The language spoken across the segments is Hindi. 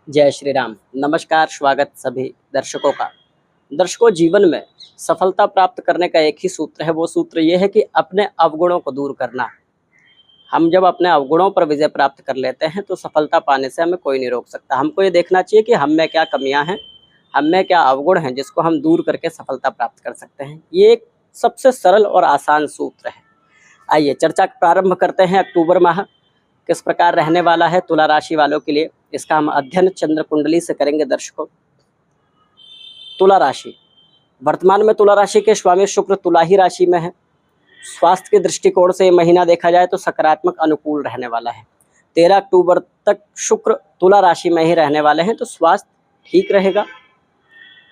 जय श्री राम। नमस्कार, स्वागत सभी दर्शकों का। दर्शकों, जीवन में सफलता प्राप्त करने का एक ही सूत्र है। वो सूत्र ये है कि अपने अवगुणों को दूर करना। हम जब अपने अवगुणों पर विजय प्राप्त कर लेते हैं तो सफलता पाने से हमें कोई नहीं रोक सकता। हमको ये देखना चाहिए कि हम में क्या कमियां हैं, हम में क्या अवगुण हैं जिसको हम दूर करके सफलता प्राप्त कर सकते हैं। ये एक सबसे सरल और आसान सूत्र है। आइए चर्चा प्रारंभ करते हैं। अक्टूबर माह किस प्रकार रहने वाला है तुला राशि वालों के लिए, इसका हम अध्ययन चंद्र कुंडली से करेंगे। दर्शकों, तुला राशि वर्तमान में तुला राशि के स्वामी शुक्र तुला ही राशि में है। स्वास्थ्य के दृष्टिकोण से ये महीना देखा जाए तो सकारात्मक अनुकूल रहने वाला है। 13 अक्टूबर तक शुक्र तुला राशि में ही रहने वाले हैं, तो स्वास्थ्य ठीक रहेगा,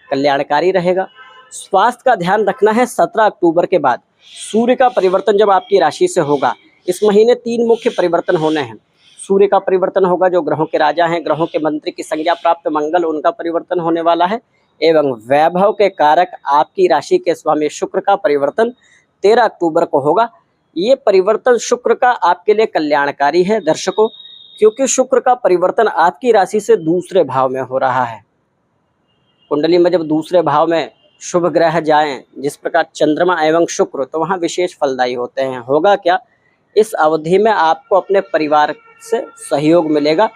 कल्याणकारी रहेगा। स्वास्थ्य का ध्यान रखना है। 17 अक्टूबर के बाद सूर्य का परिवर्तन जब आपकी राशि से होगा, इस महीने 3 मुख्य परिवर्तन होने हैं। सूर्य का परिवर्तन होगा, जो ग्रहों के राजा हैं, ग्रहों के मंत्री की संज्ञा प्राप्त मंगल, उनका परिवर्तन होने वाला है। एवं वैभव के कारक आपकी राशि के स्वामी शुक्र का परिवर्तन 13 अक्टूबर को होगा। ये परिवर्तन शुक्र का आपके लिए कल्याणकारी है दर्शकों, क्योंकि शुक्र का परिवर्तन आपकी राशि से दूसरे भाव में हो रहा है। कुंडली में जब दूसरे भाव में शुभ ग्रह जाएं, जिस प्रकार चंद्रमा एवं शुक्र, तो वहाँ विशेष फलदायी होते हैं। होगा क्या, इस अवधि में आपको अपने परिवार से सहयोग मिलेगा।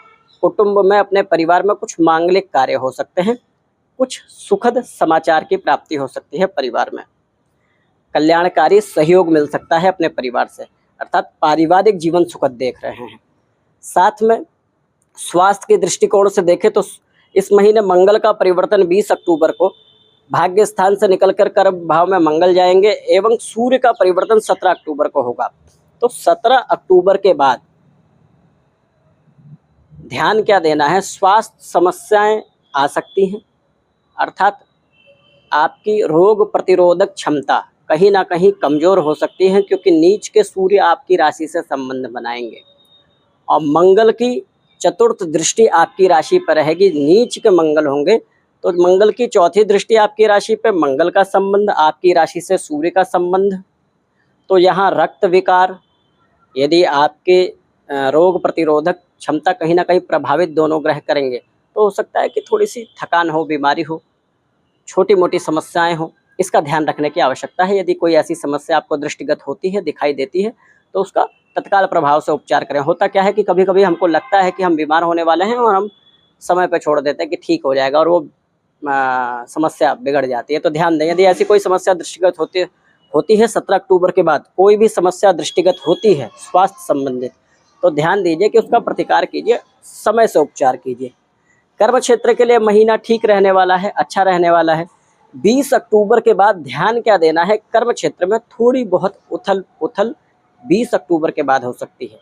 कुटुंब में, अपने परिवार में कुछ मांगलिक कार्य हो सकते हैं, कुछ सुखद समाचार की प्राप्ति हो सकती है। परिवार में कल्याणकारी सहयोग मिल सकता है अपने परिवार से, अर्थात पारिवारिक जीवन सुखद देख रहे हैं। साथ में स्वास्थ्य के दृष्टिकोण से देखें तो इस महीने मंगल का परिवर्तन 20 अक्टूबर को भाग्य स्थान से निकलकर कर्म भाव में मंगल जाएंगे, एवं सूर्य का परिवर्तन 17 अक्टूबर को होगा। तो 17 अक्टूबर के बाद ध्यान क्या देना है, स्वास्थ्य समस्याएं आ सकती हैं, अर्थात आपकी रोग प्रतिरोधक क्षमता कहीं ना कहीं कमजोर हो सकती है, क्योंकि नीच के सूर्य आपकी राशि से संबंध बनाएंगे और मंगल की चतुर्थ दृष्टि आपकी राशि पर रहेगी। नीच के मंगल होंगे तो मंगल की चौथी दृष्टि आपकी राशि पे, मंगल का संबंध, आपकी राशि से सूर्य का संबंध। तो यहाँ रक्त विकार, यदि आपके रोग प्रतिरोधक क्षमता कहीं ना कहीं प्रभावित दोनों ग्रह करेंगे, तो हो सकता है कि थोड़ी सी थकान हो, बीमारी हो, छोटी मोटी समस्याएं हो। इसका ध्यान रखने की आवश्यकता है। यदि कोई ऐसी समस्या आपको दृष्टिगत होती है, दिखाई देती है, तो उसका तत्काल प्रभाव से उपचार करें। होता क्या है कि कभी कभी हमको लगता है कि हम बीमार होने वाले हैं और हम समय पर छोड़ देते हैं कि ठीक हो जाएगा, और वो समस्या बिगड़ जाती है। तो ध्यान दें, यदि ऐसी कोई समस्या दृष्टिगत होती है 17 अक्टूबर के बाद कोई भी समस्या दृष्टिगत होती है स्वास्थ्य संबंधित, तो ध्यान दीजिए कि उसका प्रतिकार कीजिए, समय से उपचार कीजिए। कर्म क्षेत्र के लिए महीना ठीक रहने वाला है, अच्छा रहने वाला है। 20 अक्टूबर के बाद ध्यान क्या देना है, कर्म क्षेत्र में थोड़ी बहुत उथल पुथल 20 अक्टूबर के बाद हो सकती है।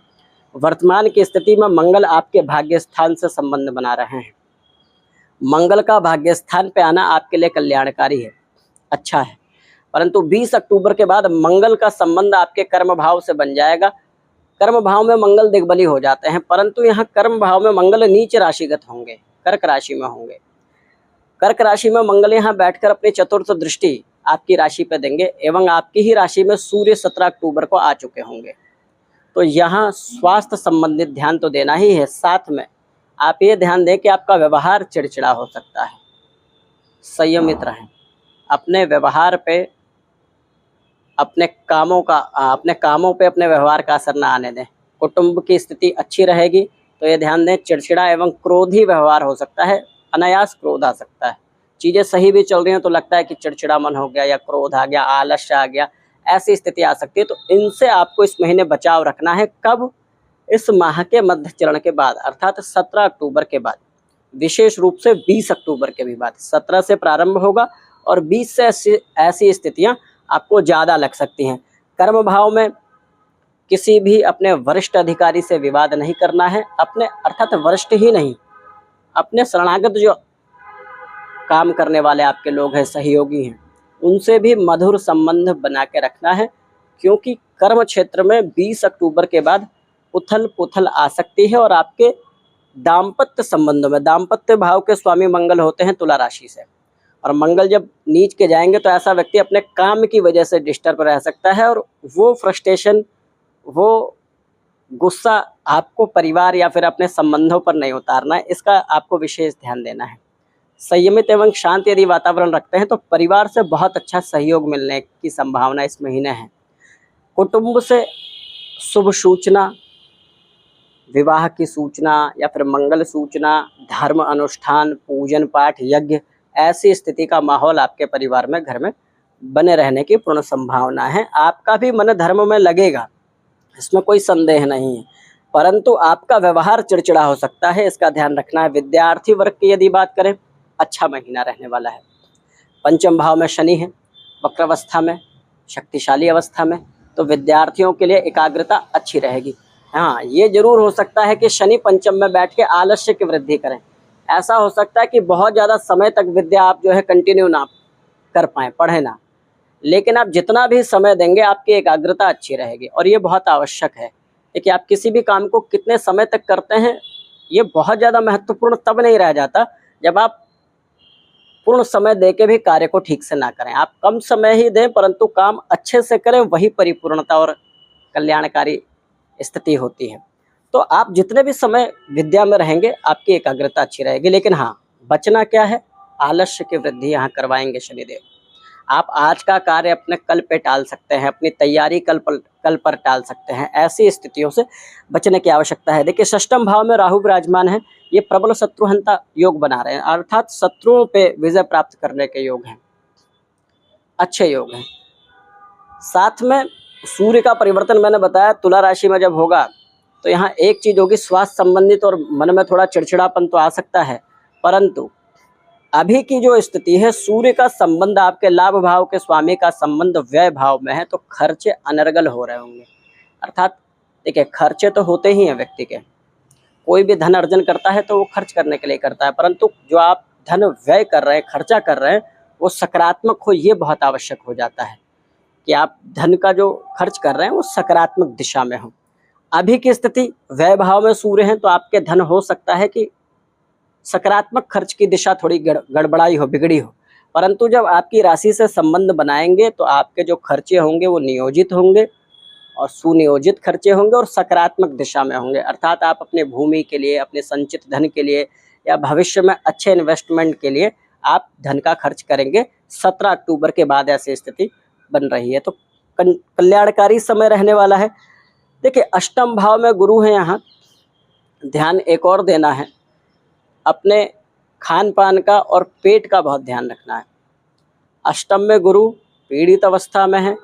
वर्तमान की स्थिति में मंगल आपके भाग्य स्थान से संबंध बना रहे हैं। मंगल का भाग्य स्थान पे आना आपके लिए कल्याणकारी है, अच्छा है। परंतु 20 अक्टूबर के बाद मंगल का संबंध आपके कर्म भाव से बन जाएगा। कर्म भाव में मंगल दिग्बली हो जाते हैं, परंतु यहाँ कर्म भाव में मंगल नीच राशिगत होंगे, कर्क राशि में होंगे। कर्क राशि में मंगल यहाँ बैठकर अपनी चतुर्थ दृष्टि आपकी राशि पर देंगे, एवं आपकी ही राशि में सूर्य 17 अक्टूबर को आ चुके होंगे। तो यहाँ स्वास्थ्य संबंधित ध्यान तो देना ही है। साथ में आप ये ध्यान दें कि आपका व्यवहार चिड़चिड़ा हो सकता है, संयमित रहें अपने व्यवहार पे, अपने कामों पे अपने व्यवहार का असर न आने दें। कुटुंब की स्थिति अच्छी रहेगी, तो ये ध्यान दें चिड़चिड़ा एवं क्रोधी व्यवहार हो सकता है, अनायास क्रोध आ सकता है। चीज़ें सही भी चल रही हैं तो लगता है कि चिड़चिड़ा मन हो गया, या क्रोध आ गया, आलस्य आ गया, ऐसी स्थिति आ सकती है। तो इनसे आपको इस महीने बचाव रखना है। कब, इस माह के मध्य चरण के बाद, अर्थात 17 अक्टूबर के बाद, विशेष रूप से 20 अक्टूबर के भी बाद। 17 से प्रारंभ होगा और 20 से ऐसी स्थितियां आपको ज़्यादा लग सकती हैं। कर्म भाव में किसी भी अपने वरिष्ठ अधिकारी से विवाद नहीं करना है, अपने अर्थात वरिष्ठ ही नहीं, अपने शरणागत जो काम करने वाले आपके लोग हैं, सहयोगी हैं, उनसे भी मधुर संबंध बना के रखना है, क्योंकि कर्म क्षेत्र में 20 अक्टूबर के बाद उथल पुथल आ सकती है। और आपके दाम्पत्य संबंधों में, दाम्पत्य भाव के स्वामी मंगल होते हैं तुला राशि से, और मंगल जब नीच के जाएंगे तो ऐसा व्यक्ति अपने काम की वजह से डिस्टर्ब रह सकता है, और वो फ्रस्ट्रेशन, वो गुस्सा आपको परिवार या फिर अपने संबंधों पर नहीं उतारना है, इसका आपको विशेष ध्यान देना है। संयमित एवं शांत यदि वातावरण रखते हैं तो परिवार से बहुत अच्छा सहयोग मिलने की संभावना इस महीने है। कुटुंब से शुभ सूचना, विवाह की सूचना या फिर मंगल सूचना, धर्म अनुष्ठान, पूजन पाठ, यज्ञ, ऐसी स्थिति का माहौल आपके परिवार में, घर में बने रहने की पूर्ण संभावना है। आपका भी मन धर्म में लगेगा, इसमें कोई संदेह नहीं है, परंतु आपका व्यवहार चिड़चिड़ा हो सकता है, इसका ध्यान रखना है। विद्यार्थी वर्ग की यदि बात करें, अच्छा महीना रहने वाला है। पंचम भाव में शनि है, वक्रावस्था में, शक्तिशाली अवस्था में, तो विद्यार्थियों के लिए एकाग्रता अच्छी रहेगी। हाँ, ये जरूर हो सकता है कि शनि पंचम में बैठ के आलस्य की वृद्धि करें। ऐसा हो सकता है कि बहुत ज़्यादा समय तक विद्या आप जो है कंटिन्यू ना कर पाएँ, पढ़ें ना, लेकिन आप जितना भी समय देंगे आपकी एकाग्रता अच्छी रहेगी और ये बहुत आवश्यक है। देखिए, आप किसी भी काम को कितने समय तक करते हैं, ये बहुत ज़्यादा महत्वपूर्ण तब नहीं रह जाता जब आप पूर्ण समय दे के भी कार्य को ठीक से ना करें। आप कम समय ही दें परंतु काम अच्छे से करें, वही परिपूर्णता और कल्याणकारी स्थिति होती है। तो आप जितने भी समय विद्या में रहेंगे आपकी एकाग्रता अच्छी रहेगी। लेकिन हाँ, बचना क्या है, आलस्य की वृद्धि यहाँ करवाएंगे शनिदेव। आप आज का कार्य अपने कल पे टाल सकते हैं, अपनी तैयारी कल पर टाल सकते हैं। ऐसी स्थितियों से बचने की आवश्यकता है। देखिए, षष्ठम भाव में राहु विराजमान है, ये प्रबल शत्रुहंता योग बना रहे हैं, अर्थात शत्रुओं पे विजय प्राप्त करने के योग हैं, अच्छे योग हैं। साथ में सूर्य का परिवर्तन मैंने बताया तुला राशि में जब होगा तो यहाँ एक चीज होगी, स्वास्थ्य संबंधित और मन में थोड़ा चिड़चिड़ापन तो आ सकता है, परंतु अभी की जो स्थिति है, सूर्य का संबंध आपके लाभ भाव के स्वामी का संबंध व्यय भाव में है, तो खर्चे अनर्गल हो रहे होंगे। अर्थात देखिए, खर्चे तो होते ही हैं व्यक्ति के, कोई भी धन अर्जन करता है तो वो खर्च करने के लिए करता है, परंतु जो आप धन व्यय कर रहे हैं, खर्चा कर रहे हैं, वो सकारात्मक हो, ये बहुत आवश्यक हो जाता है कि आप धन का जो खर्च कर रहे हैं वो सकारात्मक दिशा में हो। अभी की स्थिति व्यय भाव में सूर्य है, तो आपके धन हो सकता है कि सकारात्मक खर्च की दिशा थोड़ी गड़बड़ाई हो, बिगड़ी हो, परंतु जब आपकी राशि से संबंध बनाएंगे तो आपके जो खर्चे होंगे वो नियोजित होंगे और सुनियोजित खर्चे होंगे और सकारात्मक दिशा में होंगे। अर्थात आप अपने भूमि के लिए, अपने संचित धन के लिए या भविष्य में अच्छे इन्वेस्टमेंट के लिए आप धन का खर्च करेंगे। 17 अक्टूबर के बाद ऐसी स्थिति बन रही है, तो कल्याणकारी समय रहने वाला है। देखिए, अष्टम भाव में गुरु है, यहाँ ध्यान एक और देना है, अपने खान पान का और पेट का बहुत ध्यान रखना है। अष्टम में गुरु पीड़ित अवस्था में है,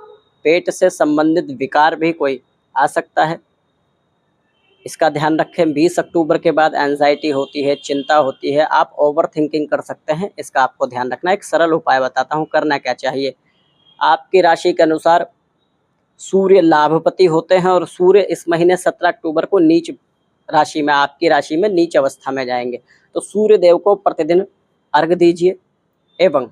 पेट से संबंधित विकार भी कोई आ सकता है, इसका ध्यान रखें। 20 अक्टूबर के बाद एंजाइटी होती है, चिंता होती है, आप ओवर थिंकिंग कर सकते हैं, इसका आपको ध्यान रखना है। एक सरल उपाय बताता हूँ, करना क्या चाहिए। आपकी राशि के अनुसार सूर्य लाभपति होते हैं और सूर्य इस महीने 17 अक्टूबर को नीच राशि में, आपकी राशि में नीच अवस्था में जाएंगे, तो सूर्य देव को प्रतिदिन अर्घ दीजिए एवं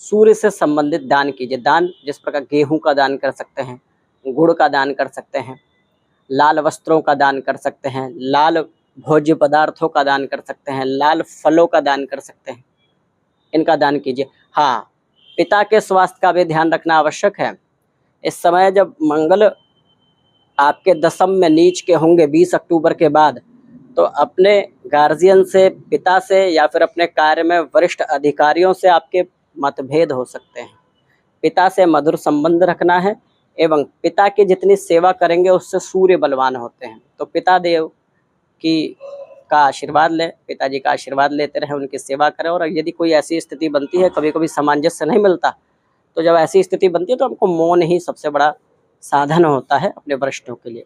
सूर्य से संबंधित दान कीजिए। दान जिस प्रकार गेहूं का दान कर सकते हैं, गुड़ का दान कर सकते हैं, लाल वस्त्रों का दान कर सकते हैं, लाल भोज्य पदार्थों का दान कर सकते हैं, लाल फलों का दान कर सकते हैं, इनका दान कीजिए। हाँ, पिता के स्वास्थ्य का भी ध्यान रखना आवश्यक है। इस समय जब मंगल आपके दशम में नीच के होंगे 20 अक्टूबर के बाद, तो अपने गार्जियन से, पिता से या फिर अपने कार्य में वरिष्ठ अधिकारियों से आपके मतभेद हो सकते हैं। पिता से मधुर संबंध रखना है एवं पिता की जितनी सेवा करेंगे उससे सूर्य बलवान होते हैं, तो पिता देव की का आशीर्वाद लें, पिताजी का आशीर्वाद लेते रहें, उनकी सेवा करें। और यदि कोई ऐसी स्थिति बनती है, कभी कभी सामंजस्य नहीं मिलता, तो जब ऐसी स्थिति बनती है तो हमको मौन ही सबसे बड़ा साधन होता है अपने वरिष्ठों के लिए।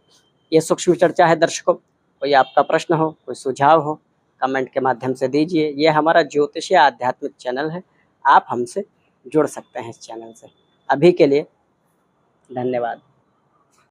ये सूक्ष्म चर्चा है दर्शकों, कोई आपका प्रश्न हो, कोई सुझाव हो, कमेंट के माध्यम से दीजिए। ये हमारा ज्योतिषीय आध्यात्मिक चैनल है, आप हमसे जुड़ सकते हैं इस चैनल से। अभी के लिए धन्यवाद।